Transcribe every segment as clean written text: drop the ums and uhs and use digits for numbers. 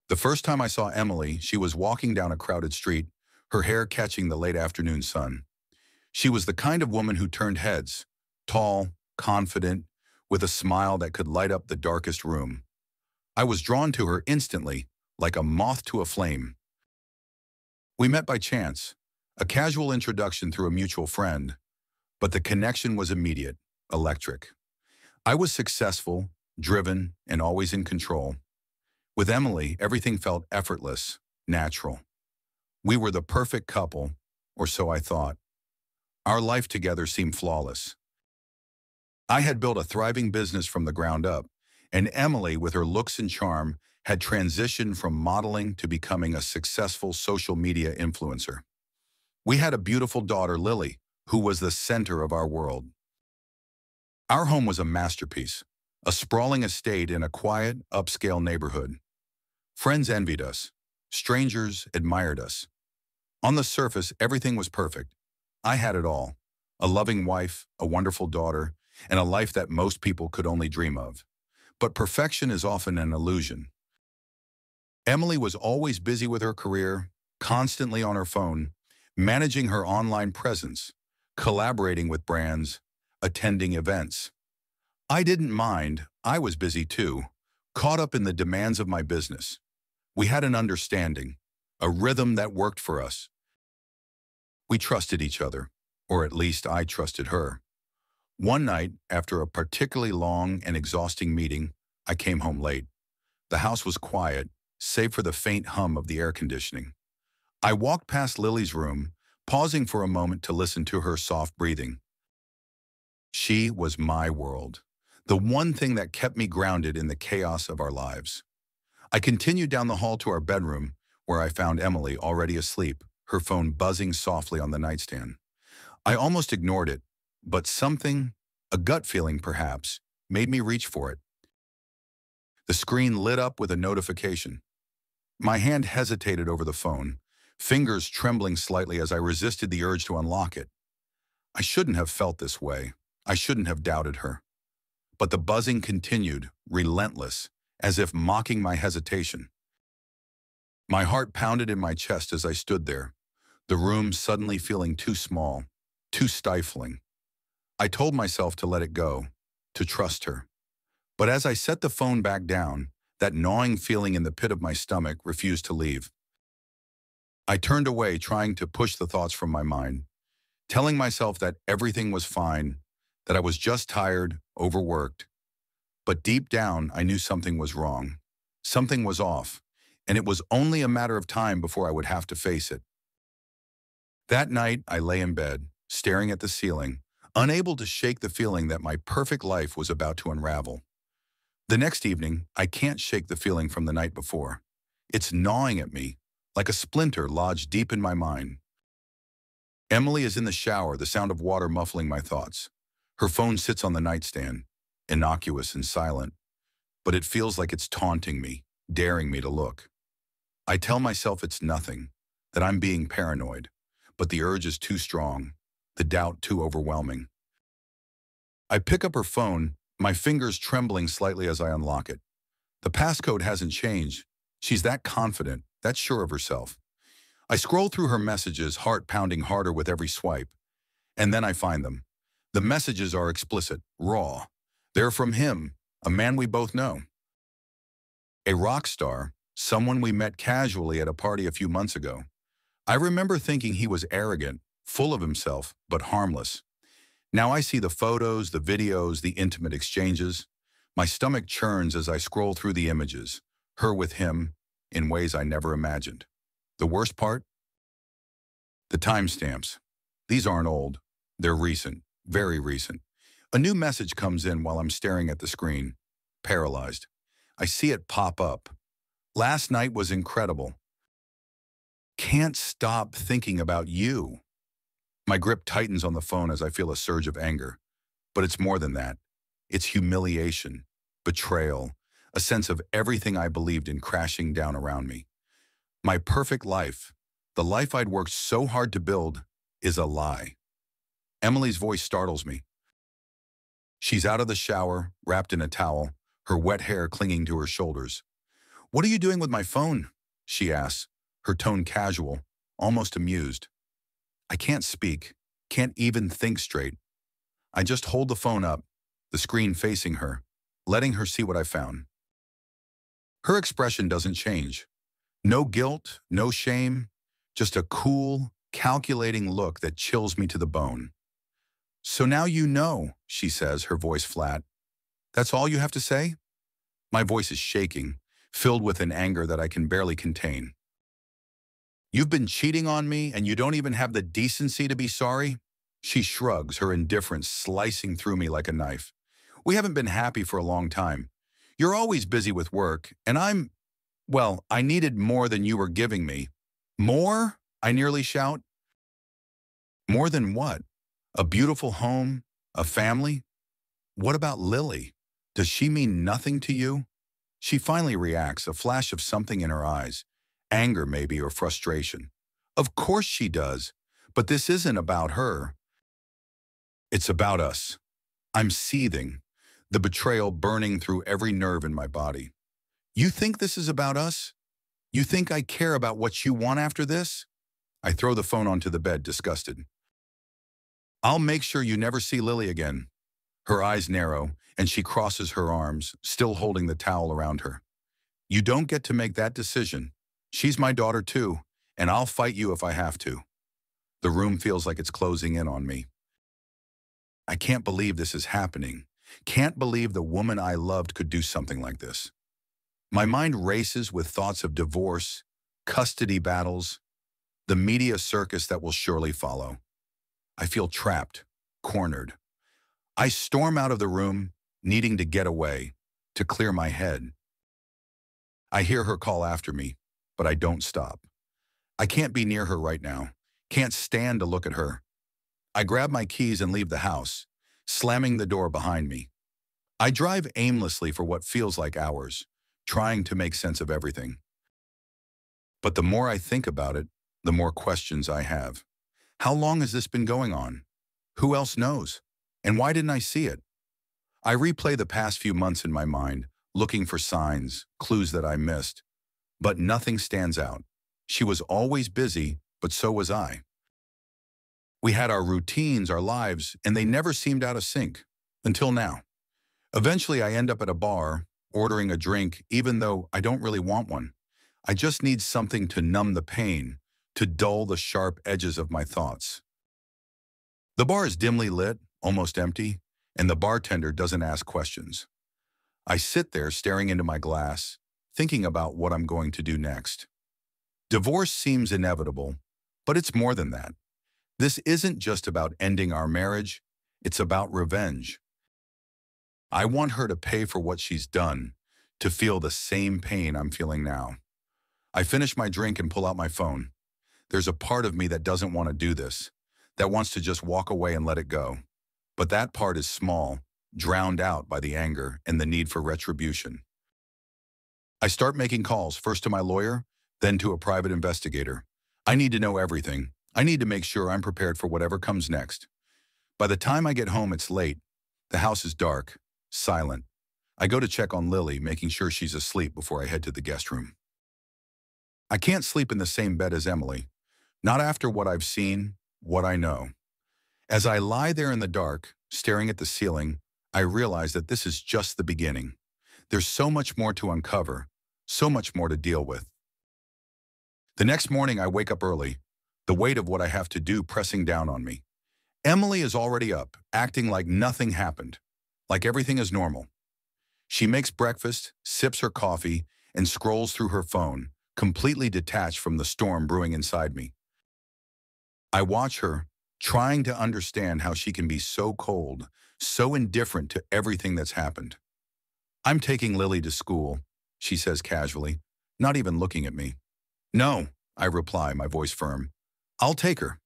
The first time I saw Emily, she was walking down a crowded street, her hair catching the late afternoon sun. She was the kind of woman who turned heads, tall, confident, with a smile that could light up the darkest room. I was drawn to her instantly, like a moth to a flame. We met by chance, a casual introduction through a mutual friend, but the connection was immediate, electric. I was successful, driven, and always in control. With Emily, everything felt effortless, natural. We were the perfect couple, or so I thought. Our life together seemed flawless. I had built a thriving business from the ground up, and Emily, with her looks and charm, had transitioned from modeling to becoming a successful social media influencer. We had a beautiful daughter, Lily, who was the center of our world. Our home was a masterpiece, a sprawling estate in a quiet, upscale neighborhood. Friends envied us. Strangers admired us. On the surface, everything was perfect. I had it all: a loving wife, a wonderful daughter, and a life that most people could only dream of. But perfection is often an illusion. Emily was always busy with her career, constantly on her phone, managing her online presence, collaborating with brands, attending events. I didn't mind. I was busy too, caught up in the demands of my business. We had an understanding, a rhythm that worked for us. We trusted each other, or at least I trusted her. One night, after a particularly long and exhausting meeting, I came home late. The house was quiet, save for the faint hum of the air conditioning. I walked past Lily's room, pausing for a moment to listen to her soft breathing. She was my world, the one thing that kept me grounded in the chaos of our lives. I continued down the hall to our bedroom, where I found Emily already asleep, her phone buzzing softly on the nightstand. I almost ignored it, but something, a gut feeling perhaps, made me reach for it. The screen lit up with a notification. My hand hesitated over the phone, fingers trembling slightly as I resisted the urge to unlock it. I shouldn't have felt this way. I shouldn't have doubted her. But the buzzing continued, relentless, as if mocking my hesitation. My heart pounded in my chest as I stood there, the room suddenly feeling too small, too stifling. I told myself to let it go, to trust her. But as I set the phone back down, that gnawing feeling in the pit of my stomach refused to leave. I turned away, trying to push the thoughts from my mind, telling myself that everything was fine, that I was just tired, overworked. But deep down, I knew something was wrong. Something was off, and it was only a matter of time before I would have to face it. That night, I lay in bed, staring at the ceiling, unable to shake the feeling that my perfect life was about to unravel. The next evening, I can't shake the feeling from the night before. It's gnawing at me, like a splinter lodged deep in my mind. Emily is in the shower, the sound of water muffling my thoughts. Her phone sits on the nightstand, innocuous and silent, but it feels like it's taunting me, daring me to look. I tell myself it's nothing, that I'm being paranoid, but the urge is too strong, the doubt too overwhelming. I pick up her phone, my fingers trembling slightly as I unlock it. The passcode hasn't changed. She's that confident, that sure of herself. I scroll through her messages, heart pounding harder with every swipe. And then I find them. The messages are explicit, raw. They're from him, a man we both know. A rock star, someone we met casually at a party a few months ago. I remember thinking he was arrogant, full of himself, but harmless. Now I see the photos, the videos, the intimate exchanges. My stomach churns as I scroll through the images, her with him, in ways I never imagined. The worst part? The timestamps. These aren't old. They're recent, very recent. A new message comes in while I'm staring at the screen, paralyzed. I see it pop up. Last night was incredible. Can't stop thinking about you. My grip tightens on the phone as I feel a surge of anger. But it's more than that. It's humiliation, betrayal, a sense of everything I believed in crashing down around me. My perfect life, the life I'd worked so hard to build, is a lie. Emily's voice startles me. She's out of the shower, wrapped in a towel, her wet hair clinging to her shoulders. "What are you doing with my phone?" she asks, her tone casual, almost amused. I can't speak, can't even think straight. I just hold the phone up, the screen facing her, letting her see what I found. Her expression doesn't change. No guilt, no shame, just a cool, calculating look that chills me to the bone. "So now you know," she says, her voice flat. "That's all you have to say?" My voice is shaking, filled with an anger that I can barely contain. "You've been cheating on me and you don't even have the decency to be sorry?" She shrugs, her indifference slicing through me like a knife. "We haven't been happy for a long time. You're always busy with work, and well, I needed more than you were giving me." "More?" I nearly shout. "More than what? A beautiful home? A family? What about Lily? Does she mean nothing to you?" She finally reacts, a flash of something in her eyes. Anger maybe, or frustration. "Of course she does. But this isn't about her. It's about us." I'm seething, the betrayal burning through every nerve in my body. "You think this is about us? You think I care about what you want after this?" I throw the phone onto the bed, disgusted. "I'll make sure you never see Lily again." Her eyes narrow, and she crosses her arms, still holding the towel around her. "You don't get to make that decision. She's my daughter too, and I'll fight you if I have to." The room feels like it's closing in on me. I can't believe this is happening. Can't believe the woman I loved could do something like this. My mind races with thoughts of divorce, custody battles, the media circus that will surely follow. I feel trapped, cornered. I storm out of the room, needing to get away, to clear my head. I hear her call after me, but I don't stop. I can't be near her right now. Can't stand to look at her. I grab my keys and leave the house, slamming the door behind me. I drive aimlessly for what feels like hours, trying to make sense of everything. But the more I think about it, the more questions I have. How long has this been going on? Who else knows? And why didn't I see it? I replay the past few months in my mind, looking for signs, clues that I missed. But nothing stands out. She was always busy, but so was I. We had our routines, our lives, and they never seemed out of sync. Until now. Eventually, I end up at a bar, ordering a drink, even though I don't really want one. I just need something to numb the pain, to dull the sharp edges of my thoughts. The bar is dimly lit, almost empty, and the bartender doesn't ask questions. I sit there staring into my glass, thinking about what I'm going to do next. Divorce seems inevitable, but it's more than that. This isn't just about ending our marriage, it's about revenge. I want her to pay for what she's done, to feel the same pain I'm feeling now. I finish my drink and pull out my phone. There's a part of me that doesn't want to do this, that wants to just walk away and let it go. But that part is small, drowned out by the anger and the need for retribution. I start making calls, first to my lawyer, then to a private investigator. I need to know everything. I need to make sure I'm prepared for whatever comes next. By the time I get home, it's late. The house is dark, silent. I go to check on Lily, making sure she's asleep before I head to the guest room. I can't sleep in the same bed as Emily, not after what I've seen, what I know. As I lie there in the dark, staring at the ceiling, I realize that this is just the beginning. There's so much more to uncover, so much more to deal with. The next morning, I wake up early, the weight of what I have to do pressing down on me. Emily is already up, acting like nothing happened, like everything is normal. She makes breakfast, sips her coffee, and scrolls through her phone, completely detached from the storm brewing inside me. I watch her, trying to understand how she can be so cold, so indifferent to everything that's happened. "I'm taking Lily to school," she says casually, not even looking at me. "No," I reply, my voice firm. "I'll take her."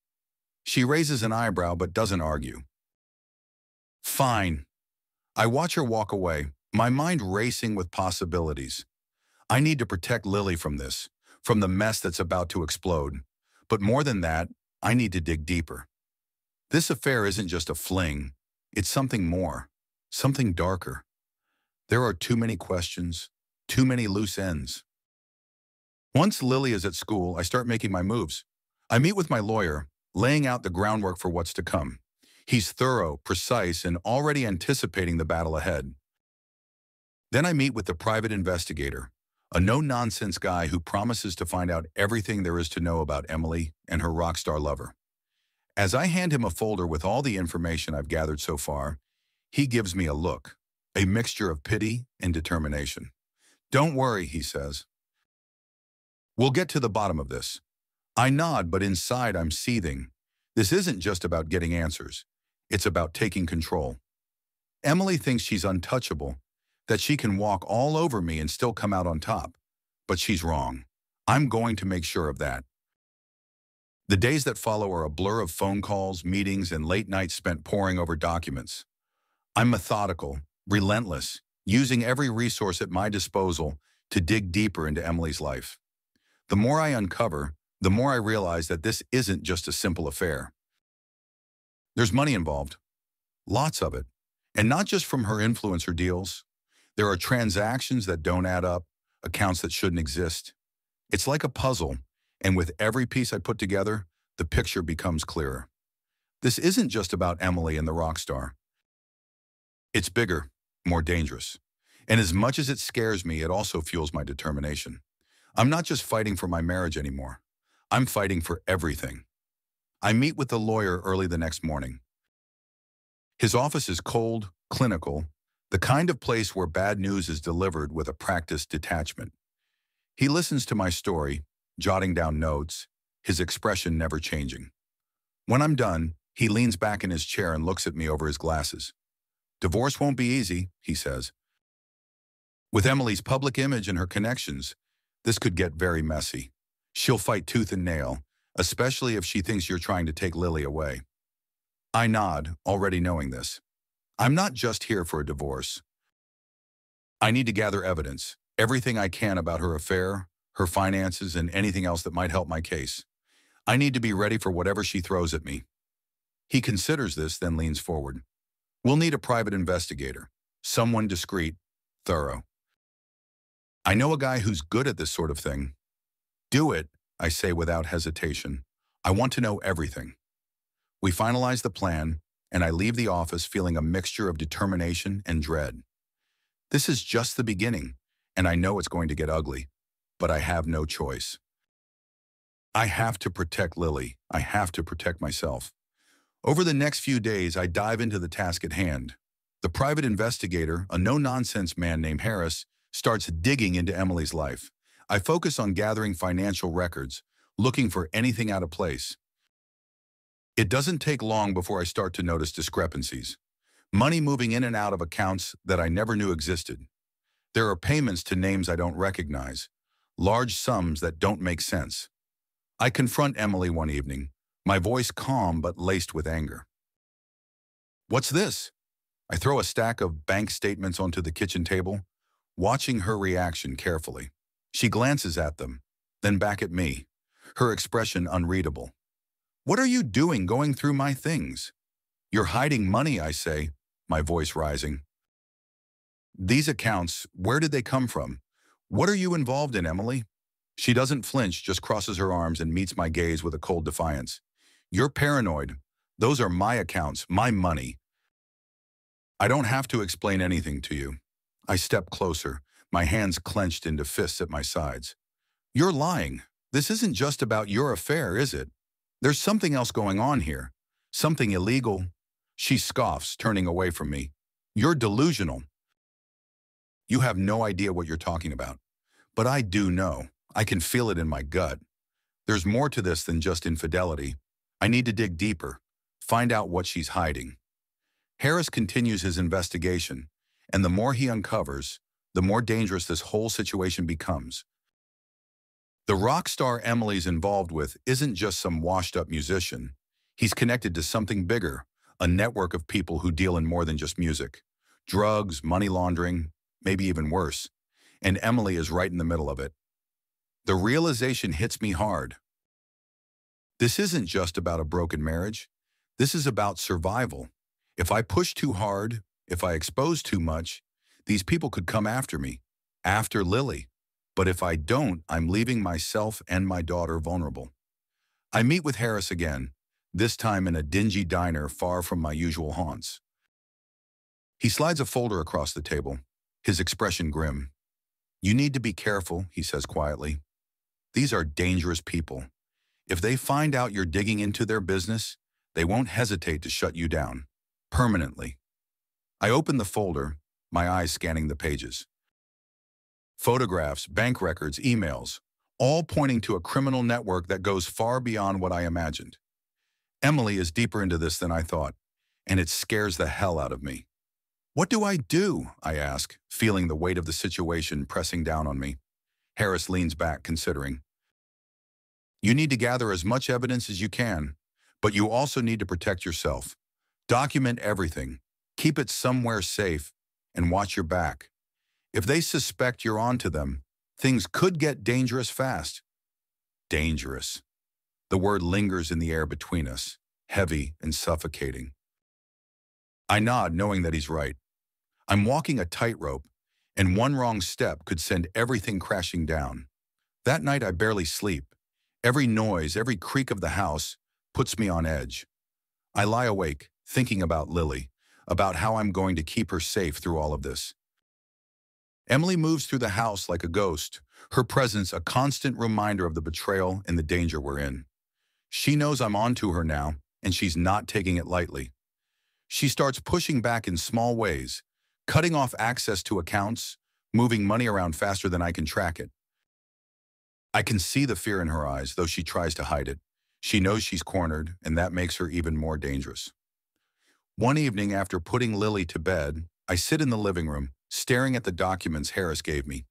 She raises an eyebrow but doesn't argue. "Fine." I watch her walk away, my mind racing with possibilities. I need to protect Lily from this, from the mess that's about to explode. But more than that, I need to dig deeper. This affair isn't just a fling. It's something more, something darker. There are too many questions, too many loose ends. Once Lily is at school, I start making my moves. I meet with my lawyer, laying out the groundwork for what's to come. He's thorough, precise, and already anticipating the battle ahead. Then I meet with the private investigator, a no-nonsense guy who promises to find out everything there is to know about Emily and her rock star lover. As I hand him a folder with all the information I've gathered so far, he gives me a look, a mixture of pity and determination. "Don't worry," he says. "We'll get to the bottom of this." I nod, but inside I'm seething. This isn't just about getting answers. It's about taking control. Emily thinks she's untouchable, that she can walk all over me and still come out on top. But she's wrong. I'm going to make sure of that. The days that follow are a blur of phone calls, meetings, and late nights spent poring over documents. I'm methodical, relentless, using every resource at my disposal to dig deeper into Emily's life. The more I uncover, the more I realize that this isn't just a simple affair. There's money involved, lots of it, and not just from her influencer deals. There are transactions that don't add up, accounts that shouldn't exist. It's like a puzzle, and with every piece I put together, the picture becomes clearer. This isn't just about Emily and the rock star. It's bigger, more dangerous. And as much as it scares me, it also fuels my determination. I'm not just fighting for my marriage anymore. I'm fighting for everything. I meet with the lawyer early the next morning. His office is cold, clinical, the kind of place where bad news is delivered with a practiced detachment. He listens to my story, jotting down notes, his expression never changing. When I'm done, he leans back in his chair and looks at me over his glasses. "Divorce won't be easy," he says. "With Emily's public image and her connections, this could get very messy. She'll fight tooth and nail, especially if she thinks you're trying to take Lily away." I nod, already knowing this. I'm not just here for a divorce. I need to gather evidence, everything I can about her affair, her finances, and anything else that might help my case. I need to be ready for whatever she throws at me. He considers this, then leans forward. "We'll need a private investigator, someone discreet, thorough. I know a guy who's good at this sort of thing." "Do it," I say without hesitation. "I want to know everything." We finalize the plan, and I leave the office feeling a mixture of determination and dread. This is just the beginning, and I know it's going to get ugly, but I have no choice. I have to protect Lily. I have to protect myself. Over the next few days, I dive into the task at hand. The private investigator, a no-nonsense man named Harris, starts digging into Emily's life. I focus on gathering financial records, looking for anything out of place. It doesn't take long before I start to notice discrepancies. Money moving in and out of accounts that I never knew existed. There are payments to names I don't recognize, large sums that don't make sense. I confront Emily one evening, my voice calm but laced with anger. "What's this?" I throw a stack of bank statements onto the kitchen table, watching her reaction carefully. She glances at them, then back at me, her expression unreadable. "What are you doing going through my things?" "You're hiding money," I say, my voice rising. "These accounts, where did they come from? What are you involved in, Emily?" She doesn't flinch, just crosses her arms and meets my gaze with a cold defiance. "You're paranoid. Those are my accounts, my money." "I don't have to explain anything to you." I step closer, my hands clenched into fists at my sides. "You're lying. This isn't just about your affair, is it? There's something else going on here. Something illegal." She scoffs, turning away from me. "You're delusional. You have no idea what you're talking about." But I do know. I can feel it in my gut. There's more to this than just infidelity. I need to dig deeper, find out what she's hiding. Harris continues his investigation, and the more he uncovers, the more dangerous this whole situation becomes. The rock star Emily's involved with isn't just some washed-up musician. He's connected to something bigger, a network of people who deal in more than just music. Drugs, money laundering, maybe even worse. And Emily is right in the middle of it. The realization hits me hard. This isn't just about a broken marriage. This is about survival. If I push too hard, if I expose too much, these people could come after me, after Lily. But if I don't, I'm leaving myself and my daughter vulnerable. I meet with Harris again, this time in a dingy diner far from my usual haunts. He slides a folder across the table, his expression grim. "You need to be careful," he says quietly. "These are dangerous people. If they find out you're digging into their business, they won't hesitate to shut you down. Permanently." I open the folder, my eyes scanning the pages. Photographs, bank records, emails, all pointing to a criminal network that goes far beyond what I imagined. Emily is deeper into this than I thought, and it scares the hell out of me. "What do I do?" I ask, feeling the weight of the situation pressing down on me. Harris leans back, considering. "You need to gather as much evidence as you can, but you also need to protect yourself. Document everything, keep it somewhere safe, and watch your back. If they suspect you're onto them, things could get dangerous fast." Dangerous. The word lingers in the air between us, heavy and suffocating. I nod, knowing that he's right. I'm walking a tightrope, and one wrong step could send everything crashing down. That night I barely sleep. Every noise, every creak of the house puts me on edge. I lie awake, thinking about Lily, about how I'm going to keep her safe through all of this. Emily moves through the house like a ghost, her presence a constant reminder of the betrayal and the danger we're in. She knows I'm onto her now, and she's not taking it lightly. She starts pushing back in small ways, cutting off access to accounts, moving money around faster than I can track it. I can see the fear in her eyes, though she tries to hide it. She knows she's cornered, and that makes her even more dangerous. One evening, after putting Lily to bed, I sit in the living room, staring at the documents Harris gave me.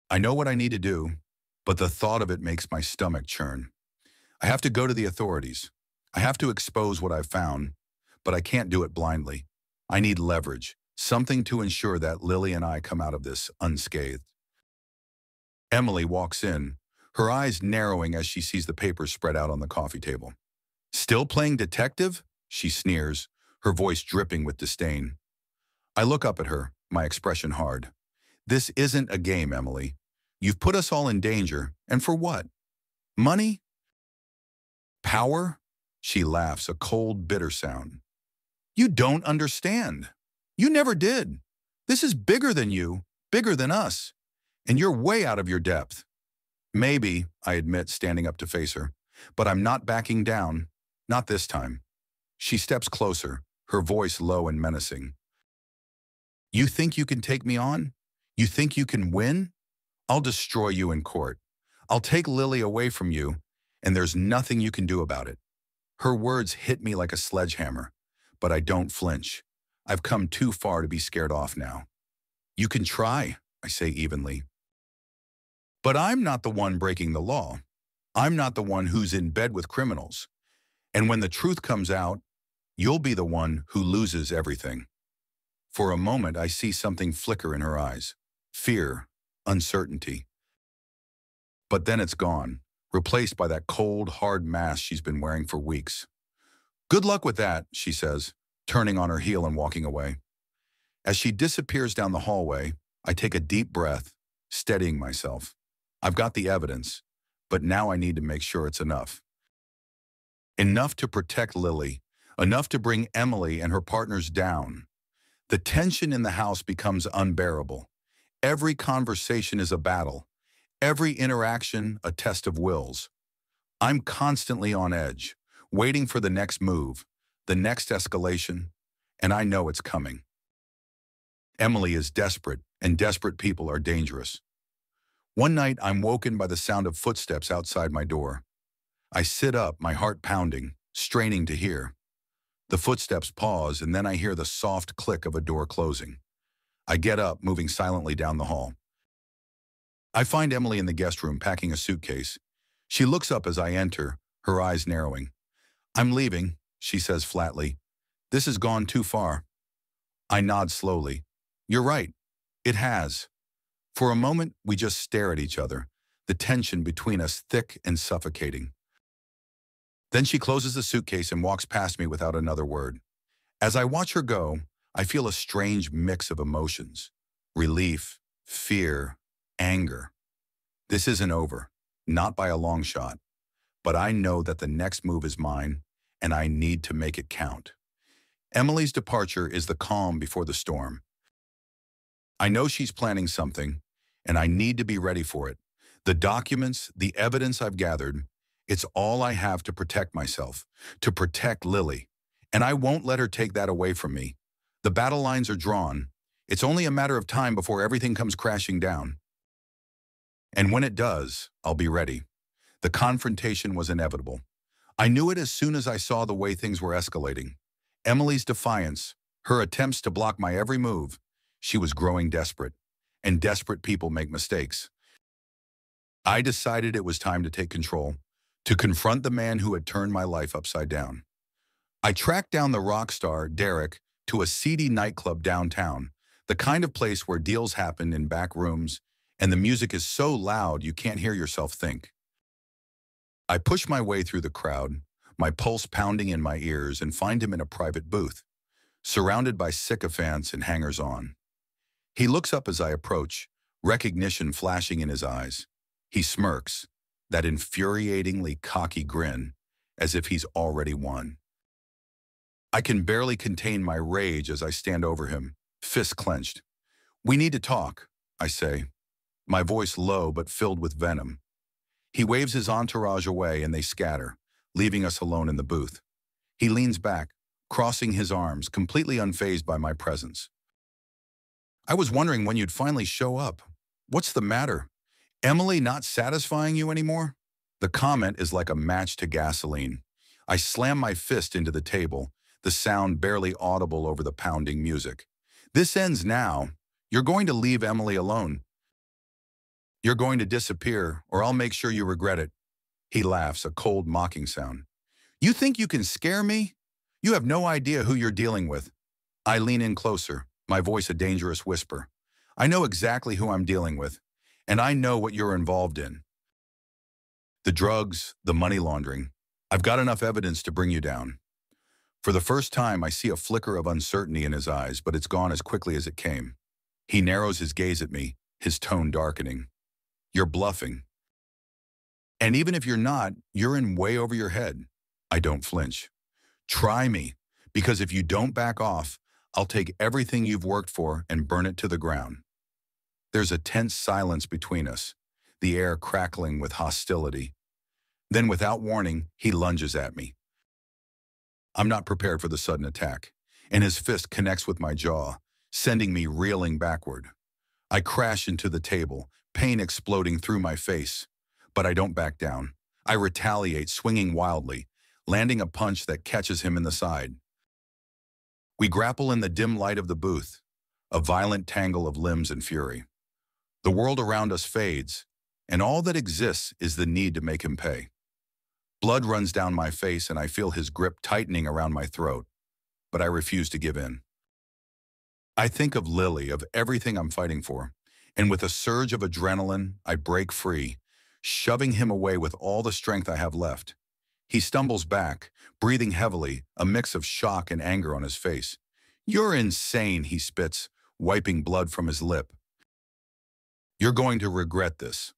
I know what I need to do, but the thought of it makes my stomach churn. I have to go to the authorities. I have to expose what I've found, but I can't do it blindly. I need leverage, something to ensure that Lily and I come out of this unscathed. Emily walks in, her eyes narrowing as she sees the papers spread out on the coffee table. "Still playing detective?" she sneers, her voice dripping with disdain. I look up at her, my expression hard. "This isn't a game, Emily. You've put us all in danger, and for what? Money? Power?" She laughs, a cold, bitter sound. "You don't understand. You never did. This is bigger than you, bigger than us, and you're way out of your depth." "Maybe," I admit, standing up to face her, "but I'm not backing down. Not this time." She steps closer, her voice low and menacing. "You think you can take me on? You think you can win? I'll destroy you in court. I'll take Lily away from you, and there's nothing you can do about it." Her words hit me like a sledgehammer, but I don't flinch. I've come too far to be scared off now. "You can try," I say evenly. "But I'm not the one breaking the law. I'm not the one who's in bed with criminals. And when the truth comes out, you'll be the one who loses everything." For a moment, I see something flicker in her eyes. Fear, uncertainty. But then it's gone, replaced by that cold, hard mask she's been wearing for weeks. "Good luck with that," she says, turning on her heel and walking away. As she disappears down the hallway, I take a deep breath, steadying myself. I've got the evidence, but now I need to make sure it's enough. Enough to protect Lily, enough to bring Emily and her partners down. The tension in the house becomes unbearable. Every conversation is a battle. Every interaction a test of wills. I'm constantly on edge, waiting for the next move, the next escalation, and I know it's coming. Emily is desperate, and desperate people are dangerous. One night, I'm woken by the sound of footsteps outside my door. I sit up, my heart pounding, straining to hear. The footsteps pause, and then I hear the soft click of a door closing. I get up, moving silently down the hall. I find Emily in the guest room packing a suitcase. She looks up as I enter, her eyes narrowing. "I'm leaving," she says flatly. "This has gone too far." I nod slowly. "You're right. It has." For a moment, we just stare at each other, the tension between us thick and suffocating. Then she closes the suitcase and walks past me without another word. As I watch her go, I feel a strange mix of emotions. Relief, fear, anger. This isn't over, not by a long shot, but I know that the next move is mine, and I need to make it count. Emily's departure is the calm before the storm. I know she's planning something, and I need to be ready for it. The documents, the evidence I've gathered, it's all I have to protect myself, to protect Lily. And I won't let her take that away from me. The battle lines are drawn. It's only a matter of time before everything comes crashing down. And when it does, I'll be ready. The confrontation was inevitable. I knew it as soon as I saw the way things were escalating. Emily's defiance, her attempts to block my every move, she was growing desperate. And desperate people make mistakes. I decided it was time to take control, to confront the man who had turned my life upside down. I tracked down the Rockstar, Derek, to a seedy nightclub downtown, the kind of place where deals happen in back rooms, and the music is so loud you can't hear yourself think. I push my way through the crowd, my pulse pounding in my ears, and find him in a private booth, surrounded by sycophants and hangers-on. He looks up as I approach, recognition flashing in his eyes. He smirks, that infuriatingly cocky grin, as if he's already won. I can barely contain my rage as I stand over him, fists clenched. "We need to talk," I say, my voice low but filled with venom. He waves his entourage away and they scatter, leaving us alone in the booth. He leans back, crossing his arms, completely unfazed by my presence. "I was wondering when you'd finally show up. What's the matter? Emily not satisfying you anymore?" The comment is like a match to gasoline. I slam my fist into the table, the sound barely audible over the pounding music. "This ends now. You're going to leave Emily alone. You're going to disappear, or I'll make sure you regret it." He laughs, a cold, mocking sound. "You think you can scare me? You have no idea who you're dealing with." I lean in closer, my voice a dangerous whisper. "I know exactly who I'm dealing with, and I know what you're involved in. The drugs, the money laundering. I've got enough evidence to bring you down." For the first time, I see a flicker of uncertainty in his eyes, but it's gone as quickly as it came. He narrows his gaze at me, his tone darkening. "You're bluffing. And even if you're not, you're in way over your head." I don't flinch. "Try me, because if you don't back off, I'll take everything you've worked for and burn it to the ground." There's a tense silence between us, the air crackling with hostility. Then, without warning, he lunges at me. I'm not prepared for the sudden attack, and his fist connects with my jaw, sending me reeling backward. I crash into the table, pain exploding through my face. But I don't back down. I retaliate, swinging wildly, landing a punch that catches him in the side. We grapple in the dim light of the booth, a violent tangle of limbs and fury. The world around us fades, and all that exists is the need to make him pay. Blood runs down my face and I feel his grip tightening around my throat, but I refuse to give in. I think of Lily, of everything I'm fighting for, and with a surge of adrenaline, I break free, shoving him away with all the strength I have left. He stumbles back, breathing heavily, a mix of shock and anger on his face. "You're insane," he spits, wiping blood from his lip. "You're going to regret this."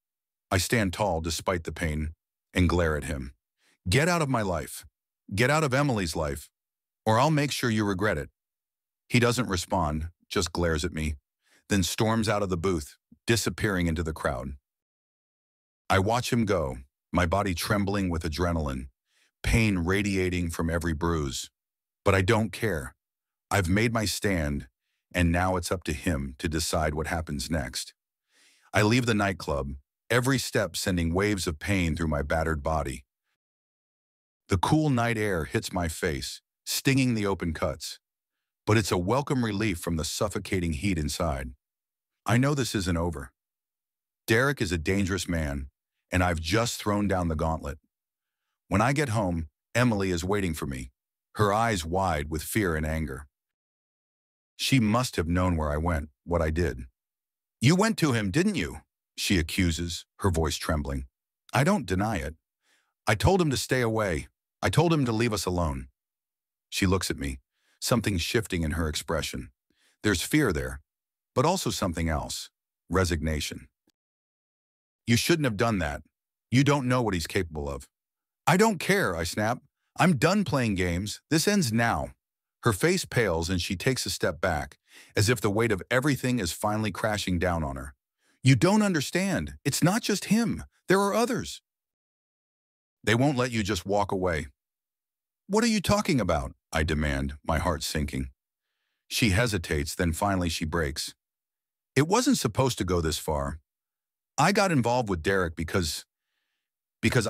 I stand tall despite the pain and glare at him. "Get out of my life. Get out of Emily's life, or I'll make sure you regret it." He doesn't respond, just glares at me, then storms out of the booth, disappearing into the crowd. I watch him go, my body trembling with adrenaline, pain radiating from every bruise. But I don't care. I've made my stand, and now it's up to him to decide what happens next. I leave the nightclub, every step sending waves of pain through my battered body. The cool night air hits my face, stinging the open cuts. But it's a welcome relief from the suffocating heat inside. I know this isn't over. Derek is a dangerous man, and I've just thrown down the gauntlet. When I get home, Emily is waiting for me, her eyes wide with fear and anger. She must have known where I went, what I did. "You went to him, didn't you?" she accuses, her voice trembling. I don't deny it. "I told him to stay away. I told him to leave us alone." She looks at me, something shifting in her expression. There's fear there, but also something else, resignation. You shouldn't have done that. You don't know what he's capable of. I don't care, I snap. I'm done playing games. This ends now. Her face pales and she takes a step back, as if the weight of everything is finally crashing down on her. You don't understand. It's not just him. There are others. They won't let you just walk away. What are you talking about? I demand, my heart sinking. She hesitates, then finally she breaks. It wasn't supposed to go this far. I got involved with Derek because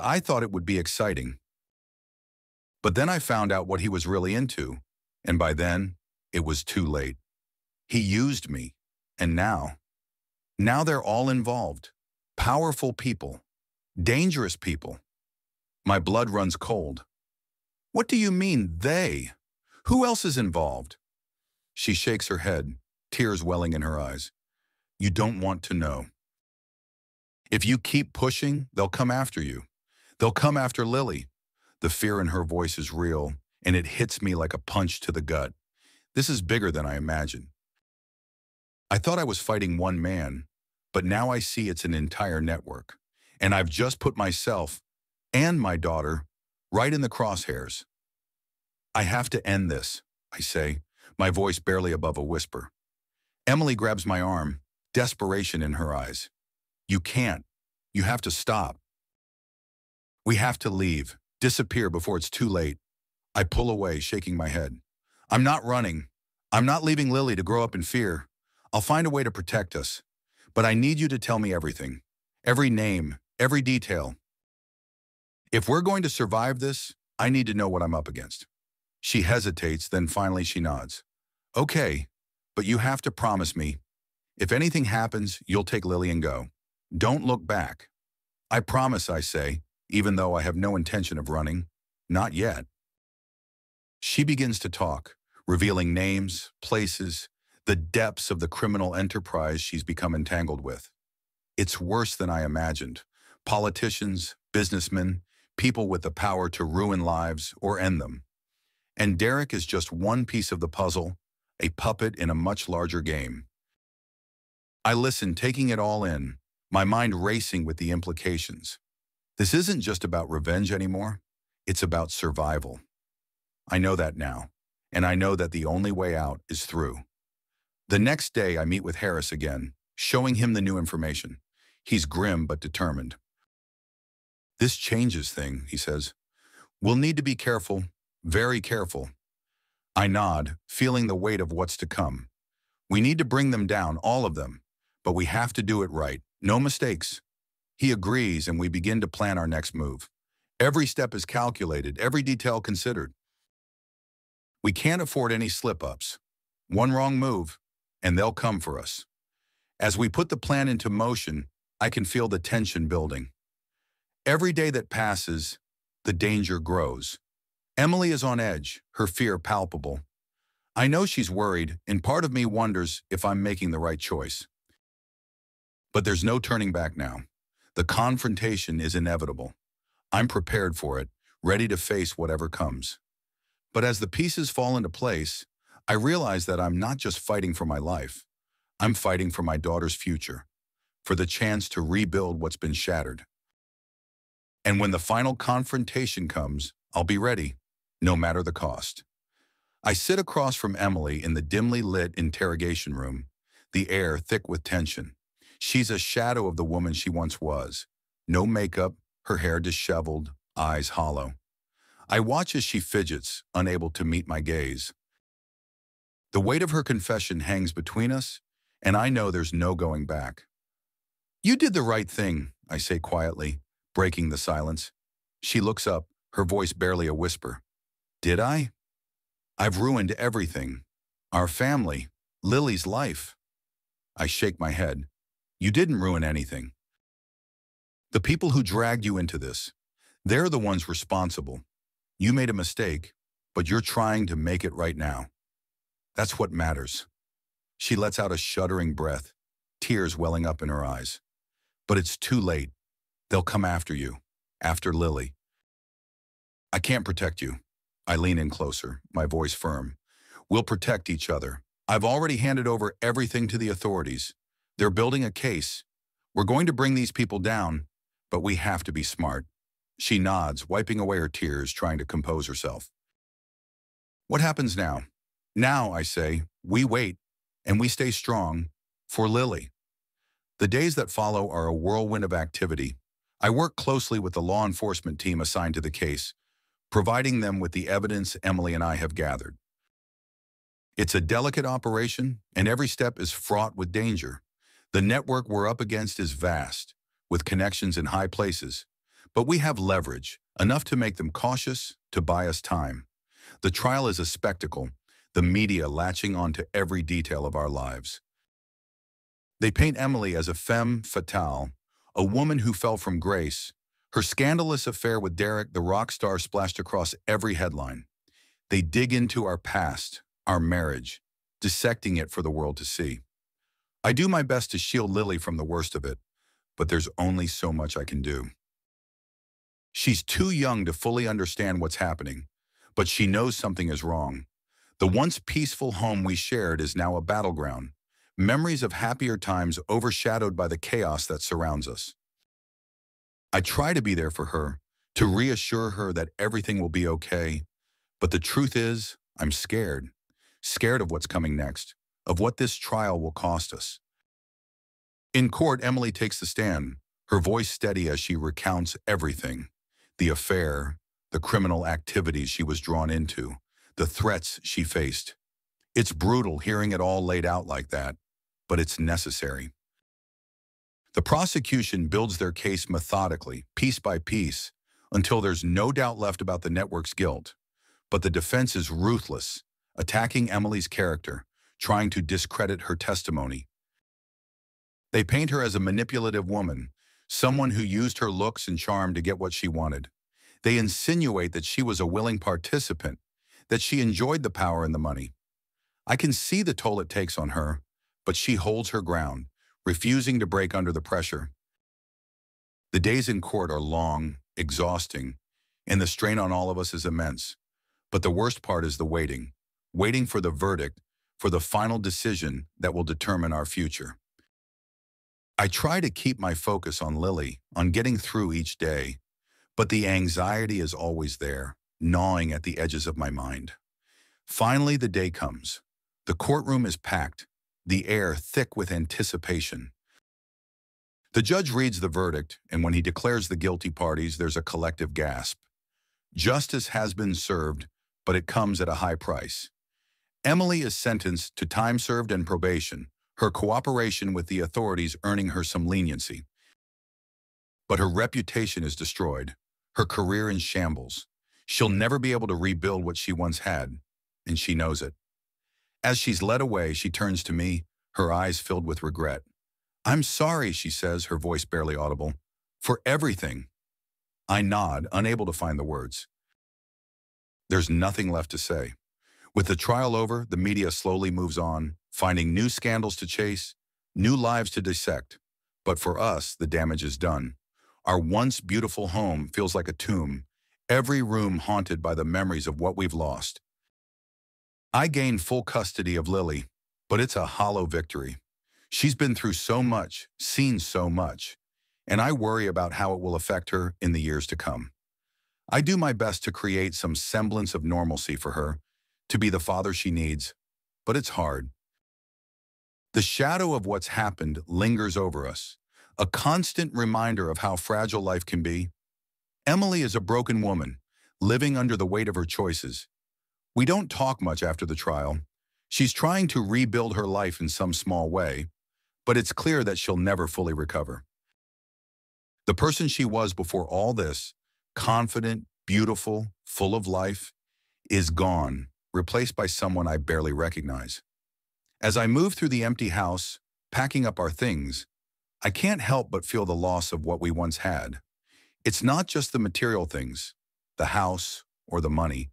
I thought it would be exciting. But then I found out what he was really into, and by then, it was too late. He used me, and now they're all involved. Powerful people, dangerous people. My blood runs cold. What do you mean, they? Who else is involved? She shakes her head, tears welling in her eyes. You don't want to know. If you keep pushing, they'll come after you. They'll come after Lily. The fear in her voice is real, and it hits me like a punch to the gut. This is bigger than I imagined. I thought I was fighting one man, but now I see it's an entire network. And I've just put myself and my daughter right in the crosshairs. I have to end this, I say, my voice barely above a whisper. Emily grabs my arm, desperation in her eyes. You can't. You have to stop. We have to leave, disappear before it's too late. I pull away, shaking my head. I'm not running. I'm not leaving Lily to grow up in fear. I'll find a way to protect us. But I need you to tell me everything. Every name, every detail. If we're going to survive this, I need to know what I'm up against. She hesitates, then finally she nods. Okay, but you have to promise me. If anything happens, you'll take Lily and go. Don't look back. I promise, I say, even though I have no intention of running. Not yet. She begins to talk, revealing names, places, the depths of the criminal enterprise she's become entangled with. It's worse than I imagined. Politicians, businessmen, people with the power to ruin lives or end them. And Derek is just one piece of the puzzle, a puppet in a much larger game. I listen, taking it all in, my mind racing with the implications. This isn't just about revenge anymore. It's about survival. I know that now, and I know that the only way out is through. The next day, I meet with Harris again, showing him the new information. He's grim but determined. This changes things, he says. We'll need to be careful, very careful. I nod, feeling the weight of what's to come. We need to bring them down, all of them, but we have to do it right. No mistakes. He agrees, and we begin to plan our next move. Every step is calculated, every detail considered. We can't afford any slip-ups. One wrong move, and they'll come for us. As we put the plan into motion, I can feel the tension building. Every day that passes, the danger grows. Emily is on edge, her fear palpable. I know she's worried, and part of me wonders if I'm making the right choice. But there's no turning back now. The confrontation is inevitable. I'm prepared for it, ready to face whatever comes. But as the pieces fall into place, I realize that I'm not just fighting for my life. I'm fighting for my daughter's future, for the chance to rebuild what's been shattered. And when the final confrontation comes, I'll be ready, no matter the cost. I sit across from Emily in the dimly lit interrogation room, the air thick with tension. She's a shadow of the woman she once was. No makeup, her hair disheveled, eyes hollow. I watch as she fidgets, unable to meet my gaze. The weight of her confession hangs between us, and I know there's no going back. You did the right thing, I say quietly, breaking the silence. She looks up, her voice barely a whisper. Did I? I've ruined everything. Our family, Lily's life. I shake my head. You didn't ruin anything. The people who dragged you into this, they're the ones responsible. You made a mistake, but you're trying to make it right now. That's what matters. She lets out a shuddering breath, tears welling up in her eyes. But it's too late. They'll come after you, after Lily. I can't protect you. I lean in closer, my voice firm. We'll protect each other. I've already handed over everything to the authorities. They're building a case. We're going to bring these people down, but we have to be smart. She nods, wiping away her tears, trying to compose herself. What happens now? Now, I say, we wait, and we stay strong for Lily. The days that follow are a whirlwind of activity. I work closely with the law enforcement team assigned to the case, providing them with the evidence Emily and I have gathered. It's a delicate operation, and every step is fraught with danger. The network we're up against is vast, with connections in high places, but we have leverage, enough to make them cautious, to buy us time. The trial is a spectacle, the media latching onto every detail of our lives. They paint Emily as a femme fatale, a woman who fell from grace. Her scandalous affair with Derek, the rock star, splashed across every headline. They dig into our past, our marriage, dissecting it for the world to see. I do my best to shield Lily from the worst of it, but there's only so much I can do. She's too young to fully understand what's happening, but she knows something is wrong. The once peaceful home we shared is now a battleground, memories of happier times overshadowed by the chaos that surrounds us. I try to be there for her, to reassure her that everything will be okay, but the truth is, I'm scared. Scared of what's coming next, of what this trial will cost us. In court, Emily takes the stand, her voice steady as she recounts everything. The affair, the criminal activities she was drawn into, the threats she faced. It's brutal hearing it all laid out like that, but it's necessary. The prosecution builds their case methodically, piece by piece, until there's no doubt left about the network's guilt. But the defense is ruthless, attacking Emily's character, trying to discredit her testimony. They paint her as a manipulative woman, someone who used her looks and charm to get what she wanted. They insinuate that she was a willing participant, that she enjoyed the power and the money. I can see the toll it takes on her, but she holds her ground, refusing to break under the pressure. The days in court are long, exhausting, and the strain on all of us is immense. But the worst part is the waiting. Waiting for the verdict, for the final decision that will determine our future. I try to keep my focus on Lily, on getting through each day, but the anxiety is always there, gnawing at the edges of my mind. Finally, the day comes. The courtroom is packed, the air thick with anticipation. The judge reads the verdict, and when he declares the guilty parties, there's a collective gasp. Justice has been served, but it comes at a high price. Emily is sentenced to time served and probation, her cooperation with the authorities earning her some leniency. But her reputation is destroyed, her career in shambles. She'll never be able to rebuild what she once had, and she knows it. As she's led away, she turns to me, her eyes filled with regret. "I'm sorry," she says, her voice barely audible, "for everything." I nod, unable to find the words. There's nothing left to say. With the trial over, the media slowly moves on, finding new scandals to chase, new lives to dissect. But for us, the damage is done. Our once beautiful home feels like a tomb, every room haunted by the memories of what we've lost. I gain full custody of Lily, but it's a hollow victory. She's been through so much, seen so much, and I worry about how it will affect her in the years to come. I do my best to create some semblance of normalcy for her, to be the father she needs, but it's hard. The shadow of what's happened lingers over us, a constant reminder of how fragile life can be. Emily is a broken woman, living under the weight of her choices. We don't talk much after the trial. She's trying to rebuild her life in some small way, but it's clear that she'll never fully recover. The person she was before all this, confident, beautiful, full of life, is gone, replaced by someone I barely recognize. As I move through the empty house, packing up our things, I can't help but feel the loss of what we once had. It's not just the material things, the house or the money.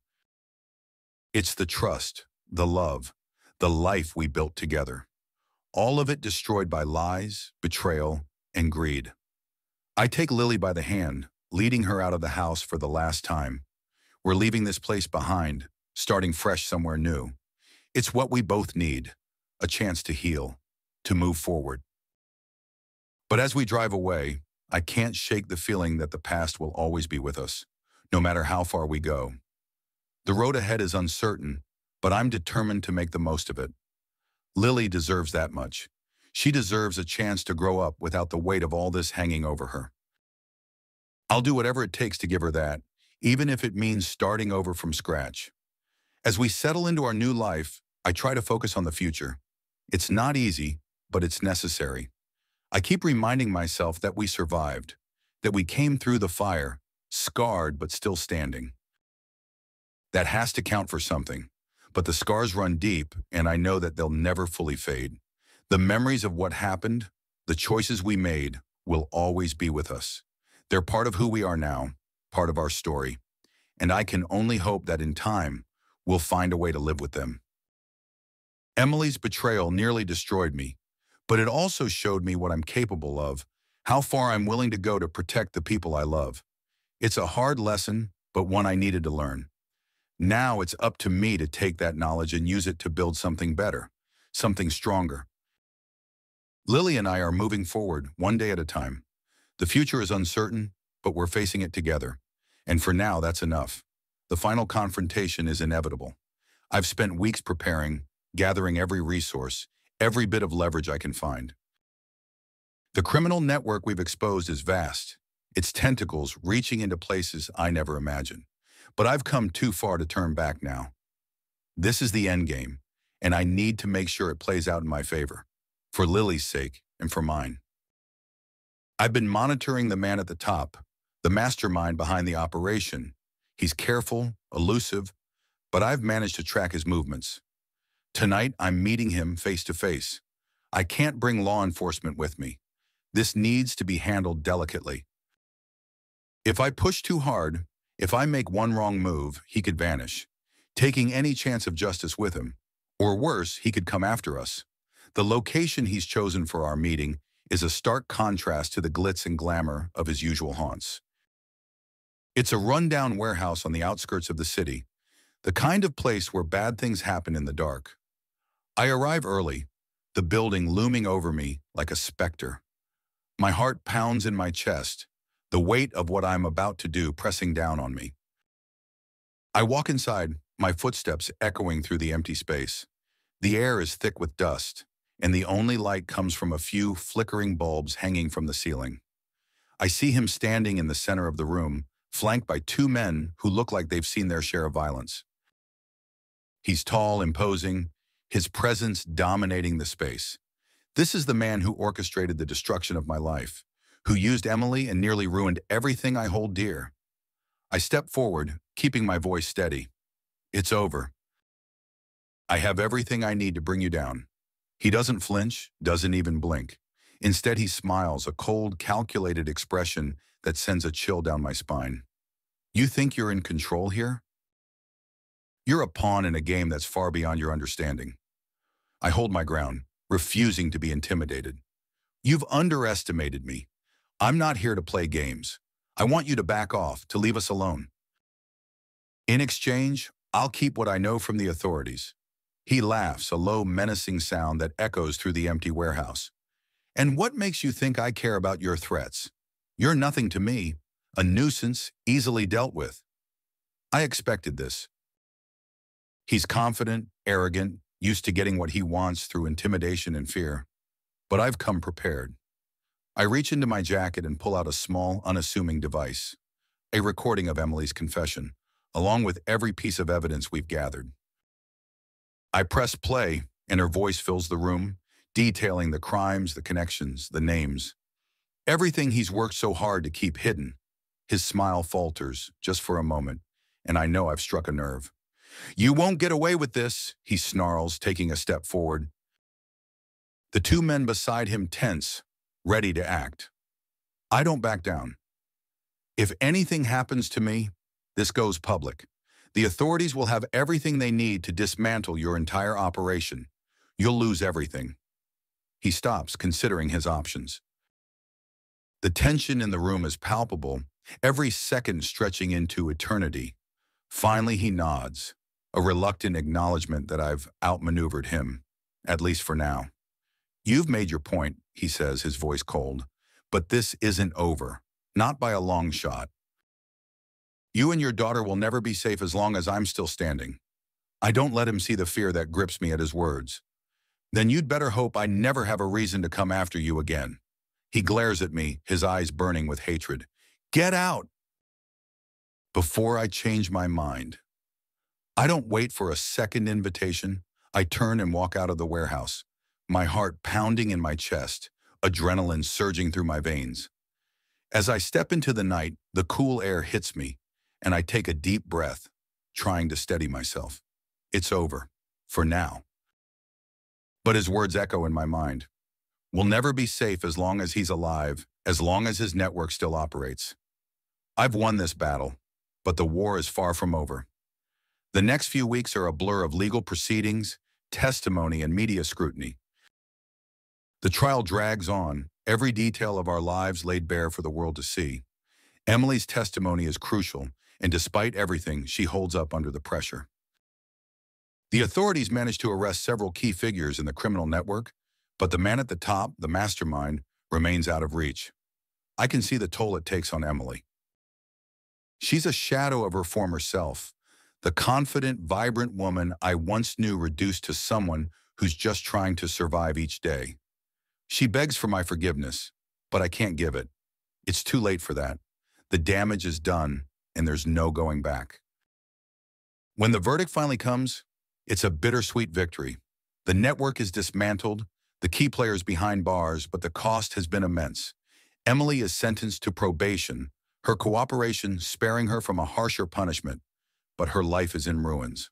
It's the trust, the love, the life we built together. All of it destroyed by lies, betrayal, and greed. I take Lily by the hand, leading her out of the house for the last time. We're leaving this place behind, starting fresh somewhere new. It's what we both need, a chance to heal, to move forward. But as we drive away, I can't shake the feeling that the past will always be with us, no matter how far we go. The road ahead is uncertain, but I'm determined to make the most of it. Lily deserves that much. She deserves a chance to grow up without the weight of all this hanging over her. I'll do whatever it takes to give her that, even if it means starting over from scratch. As we settle into our new life, I try to focus on the future. It's not easy, but it's necessary. I keep reminding myself that we survived, that we came through the fire, scarred but still standing. That has to count for something, but the scars run deep, and I know that they'll never fully fade. The memories of what happened, the choices we made, will always be with us. They're part of who we are now, part of our story, and I can only hope that in time, we'll find a way to live with them. Emily's betrayal nearly destroyed me, but it also showed me what I'm capable of, how far I'm willing to go to protect the people I love. It's a hard lesson, but one I needed to learn. Now it's up to me to take that knowledge and use it to build something better, something stronger. Lily and I are moving forward, one day at a time. The future is uncertain, but we're facing it together. And for now, that's enough. The final confrontation is inevitable. I've spent weeks preparing, gathering every resource, every bit of leverage I can find. The criminal network we've exposed is vast, its tentacles reaching into places I never imagined. But I've come too far to turn back now. This is the end game, and I need to make sure it plays out in my favor, for Lily's sake and for mine. I've been monitoring the man at the top, the mastermind behind the operation. He's careful, elusive, but I've managed to track his movements. Tonight, I'm meeting him face to face. I can't bring law enforcement with me. This needs to be handled delicately. If I push too hard, if I make one wrong move, he could vanish, taking any chance of justice with him. Or worse, he could come after us. The location he's chosen for our meeting is a stark contrast to the glitz and glamour of his usual haunts. It's a rundown warehouse on the outskirts of the city, the kind of place where bad things happen in the dark. I arrive early, the building looming over me like a specter. My heart pounds in my chest, the weight of what I'm about to do pressing down on me. I walk inside, my footsteps echoing through the empty space. The air is thick with dust, and the only light comes from a few flickering bulbs hanging from the ceiling. I see him standing in the center of the room, flanked by two men who look like they've seen their share of violence. He's tall, imposing, his presence dominating the space. This is the man who orchestrated the destruction of my life, who used Emily and nearly ruined everything I hold dear. I step forward, keeping my voice steady. It's over. I have everything I need to bring you down. He doesn't flinch, doesn't even blink. Instead, he smiles, a cold, calculated expression that sends a chill down my spine. You think you're in control here? You're a pawn in a game that's far beyond your understanding. I hold my ground, refusing to be intimidated. You've underestimated me. I'm not here to play games. I want you to back off, to leave us alone. In exchange, I'll keep what I know from the authorities. He laughs, a low, menacing sound that echoes through the empty warehouse. And what makes you think I care about your threats? You're nothing to me, a nuisance easily dealt with. I expected this. He's confident, arrogant, used to getting what he wants through intimidation and fear. But I've come prepared. I reach into my jacket and pull out a small, unassuming device, a recording of Emily's confession, along with every piece of evidence we've gathered. I press play, and her voice fills the room, detailing the crimes, the connections, the names. Everything he's worked so hard to keep hidden. His smile falters, just for a moment, and I know I've struck a nerve. You won't get away with this, he snarls, taking a step forward. The two men beside him tense, ready to act. I don't back down. If anything happens to me, this goes public. The authorities will have everything they need to dismantle your entire operation. You'll lose everything. He stops, considering his options. The tension in the room is palpable, every second stretching into eternity. Finally, he nods, a reluctant acknowledgement that I've outmaneuvered him, at least for now. You've made your point, he says, his voice cold. But this isn't over. Not by a long shot. You and your daughter will never be safe as long as I'm still standing. I don't let him see the fear that grips me at his words. Then you'd better hope I never have a reason to come after you again. He glares at me, his eyes burning with hatred. Get out! Before I change my mind. I don't wait for a second invitation. I turn and walk out of the warehouse, my heart pounding in my chest, adrenaline surging through my veins. As I step into the night, the cool air hits me, and I take a deep breath, trying to steady myself. It's over, for now. But his words echo in my mind. We'll never be safe as long as he's alive, as long as his network still operates. I've won this battle, but the war is far from over. The next few weeks are a blur of legal proceedings, testimony, and media scrutiny. The trial drags on, every detail of our lives laid bare for the world to see. Emily's testimony is crucial, and despite everything, she holds up under the pressure. The authorities managed to arrest several key figures in the criminal network, but the man at the top, the mastermind, remains out of reach. I can see the toll it takes on Emily. She's a shadow of her former self, the confident, vibrant woman I once knew reduced to someone who's just trying to survive each day. She begs for my forgiveness, but I can't give it. It's too late for that. The damage is done, and there's no going back. When the verdict finally comes, it's a bittersweet victory. The network is dismantled, the key players behind bars, but the cost has been immense. Emily is sentenced to probation, her cooperation sparing her from a harsher punishment, but her life is in ruins.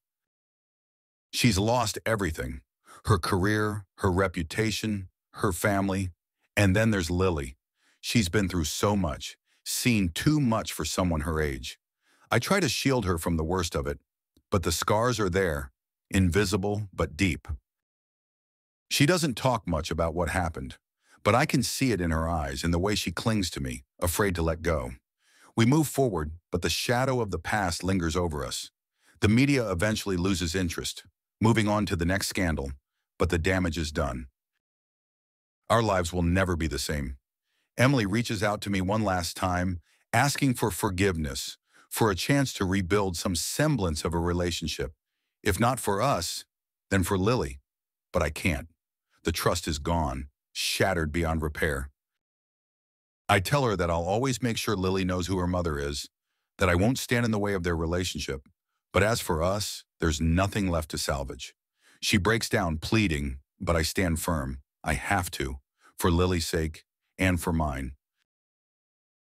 She's lost everything, her career, her reputation, her family, and then there's Lily. She's been through so much, seen too much for someone her age. I try to shield her from the worst of it, but the scars are there, invisible but deep. She doesn't talk much about what happened, but I can see it in her eyes, in the way she clings to me, afraid to let go. We move forward, but the shadow of the past lingers over us. The media eventually loses interest, moving on to the next scandal, but the damage is done. Our lives will never be the same. Emily reaches out to me one last time, asking for forgiveness, for a chance to rebuild some semblance of a relationship. If not for us, then for Lily. But I can't. The trust is gone, shattered beyond repair. I tell her that I'll always make sure Lily knows who her mother is, that I won't stand in the way of their relationship. But as for us, there's nothing left to salvage. She breaks down, pleading, but I stand firm. I have to, for Lily's sake and for mine.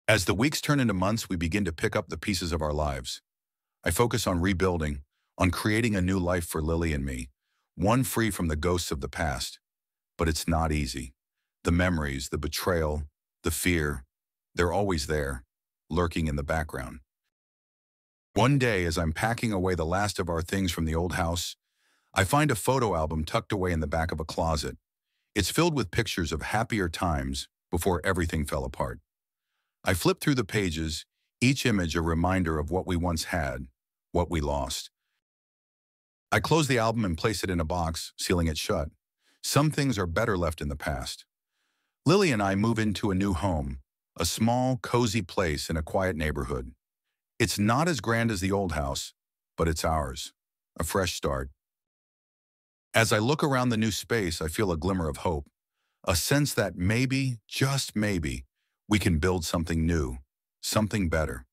As the weeks turn into months, we begin to pick up the pieces of our lives. I focus on rebuilding, on creating a new life for Lily and me, one free from the ghosts of the past. But it's not easy. The memories, the betrayal, the fear, they're always there, lurking in the background. One day, as I'm packing away the last of our things from the old house, I find a photo album tucked away in the back of a closet. It's filled with pictures of happier times before everything fell apart. I flip through the pages, each image a reminder of what we once had, what we lost. I close the album and place it in a box, sealing it shut. Some things are better left in the past. Lily and I move into a new home, a small, cozy place in a quiet neighborhood. It's not as grand as the old house, but it's ours, a fresh start. As I look around the new space, I feel a glimmer of hope, a sense that maybe, just maybe, we can build something new, something better.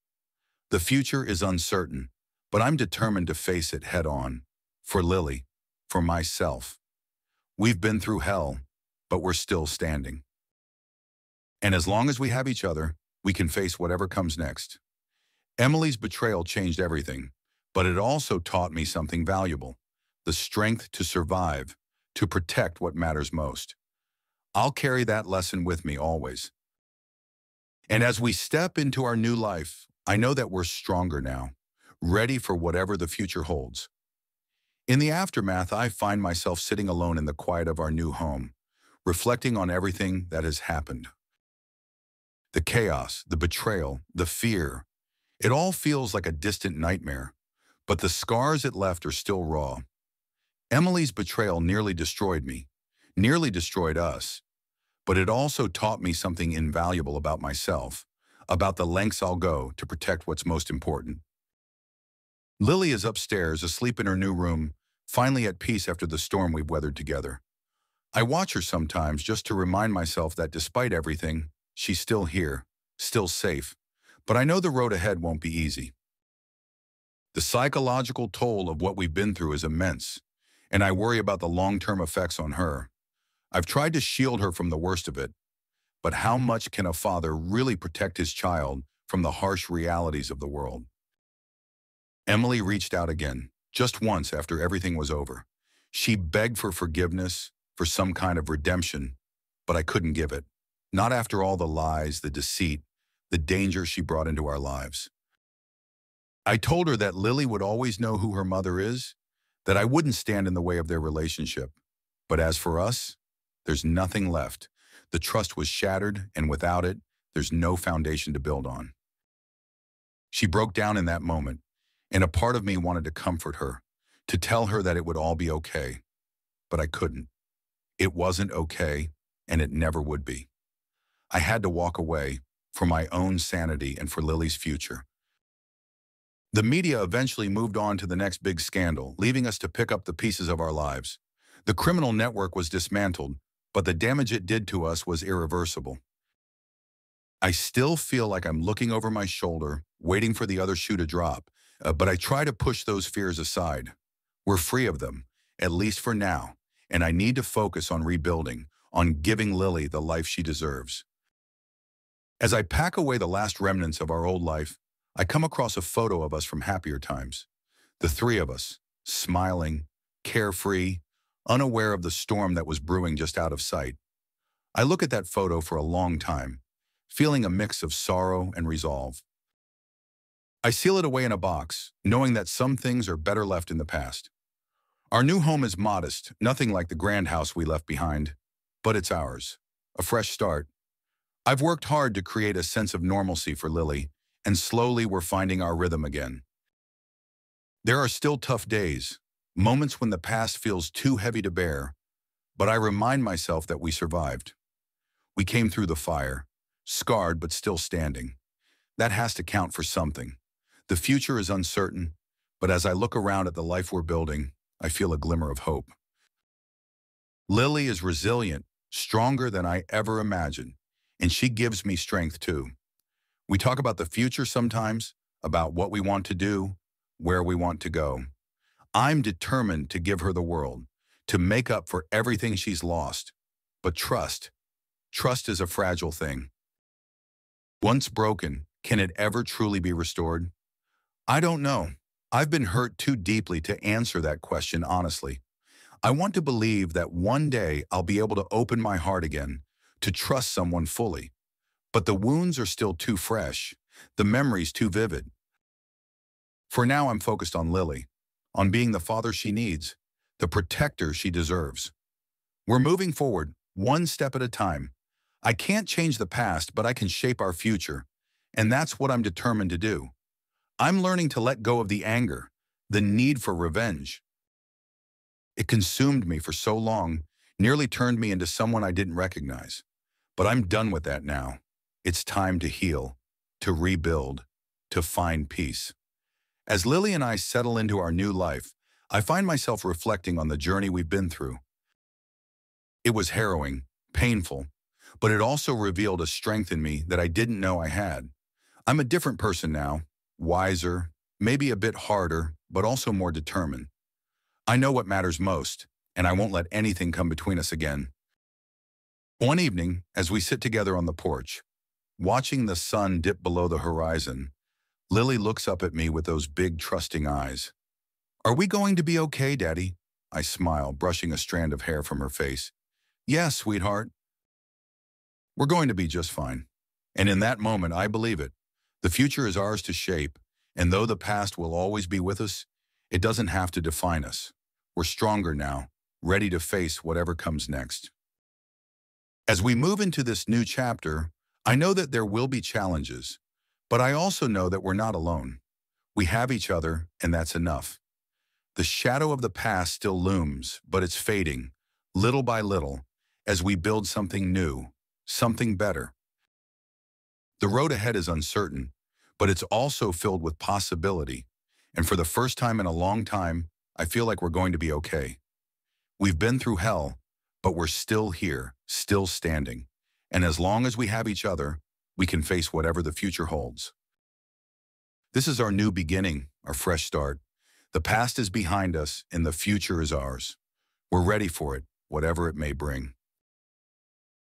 The future is uncertain, but I'm determined to face it head on. For Lily, for myself. We've been through hell, but we're still standing. And as long as we have each other, we can face whatever comes next. Emily's betrayal changed everything, but it also taught me something valuable, the strength to survive, to protect what matters most. I'll carry that lesson with me always. And as we step into our new life, I know that we're stronger now, ready for whatever the future holds. In the aftermath, I find myself sitting alone in the quiet of our new home, reflecting on everything that has happened. The chaos, the betrayal, the fear, it all feels like a distant nightmare, but the scars it left are still raw. Emily's betrayal nearly destroyed me, nearly destroyed us. but it also taught me something invaluable about myself, about the lengths I'll go to protect what's most important. Lily is upstairs, asleep in her new room, finally at peace after the storm we've weathered together. I watch her sometimes just to remind myself that despite everything, she's still here, still safe, but I know the road ahead won't be easy. The psychological toll of what we've been through is immense, and I worry about the long-term effects on her. I've tried to shield her from the worst of it, but how much can a father really protect his child from the harsh realities of the world? Emily reached out again, just once after everything was over. She begged for forgiveness, for some kind of redemption, but I couldn't give it. Not after all the lies, the deceit, the danger she brought into our lives. I told her that Lily would always know who her mother is, that I wouldn't stand in the way of their relationship. But as for us, there's nothing left. The trust was shattered, and without it, there's no foundation to build on. She broke down in that moment, and a part of me wanted to comfort her, to tell her that it would all be okay. But I couldn't. It wasn't okay, and it never would be. I had to walk away, for my own sanity and for Lily's future. The media eventually moved on to the next big scandal, leaving us to pick up the pieces of our lives. The criminal network was dismantled, but the damage it did to us was irreversible. I still feel like I'm looking over my shoulder, waiting for the other shoe to drop, but I try to push those fears aside. We're free of them, at least for now, and I need to focus on rebuilding, on giving Lily the life she deserves. As I pack away the last remnants of our old life, I come across a photo of us from happier times. The three of us, smiling, carefree, unaware of the storm that was brewing just out of sight. I look at that photo for a long time, feeling a mix of sorrow and resolve. I seal it away in a box, knowing that some things are better left in the past. Our new home is modest, nothing like the grand house we left behind, but it's ours, a fresh start. I've worked hard to create a sense of normalcy for Lily, and slowly we're finding our rhythm again. There are still tough days, moments when the past feels too heavy to bear, but I remind myself that we survived. We came through the fire, scarred but still standing. That has to count for something. The future is uncertain, but as I look around at the life we're building, I feel a glimmer of hope. Lily is resilient, stronger than I ever imagined, and she gives me strength too. We talk about the future sometimes, about what we want to do, where we want to go. I'm determined to give her the world, to make up for everything she's lost. But trust is a fragile thing. Once broken, can it ever truly be restored? I don't know. I've been hurt too deeply to answer that question honestly. I want to believe that one day I'll be able to open my heart again, to trust someone fully. But the wounds are still too fresh, the memories too vivid. For now, I'm focused on Lily, on being the father she needs, the protector she deserves. We're moving forward, one step at a time. I can't change the past, but I can shape our future, and that's what I'm determined to do. I'm learning to let go of the anger, the need for revenge. It consumed me for so long, nearly turned me into someone I didn't recognize. But I'm done with that now. It's time to heal, to rebuild, to find peace. As Lily and I settle into our new life, I find myself reflecting on the journey we've been through. It was harrowing, painful, but it also revealed a strength in me that I didn't know I had. I'm a different person now, wiser, maybe a bit harder, but also more determined. I know what matters most, and I won't let anything come between us again. One evening, as we sit together on the porch, watching the sun dip below the horizon, Lily looks up at me with those big, trusting eyes. "Are we going to be okay, Daddy?" I smile, brushing a strand of hair from her face. "Yes, sweetheart. We're going to be just fine." And in that moment, I believe it. The future is ours to shape, and though the past will always be with us, it doesn't have to define us. We're stronger now, ready to face whatever comes next. As we move into this new chapter, I know that there will be challenges, but I also know that we're not alone. We have each other, and that's enough. The shadow of the past still looms, but it's fading, little by little, as we build something new, something better. The road ahead is uncertain, but it's also filled with possibility. And for the first time in a long time, I feel like we're going to be okay. We've been through hell, but we're still here, still standing. And as long as we have each other, we can face whatever the future holds. This is our new beginning, our fresh start. The past is behind us and the future is ours. We're ready for it, whatever it may bring.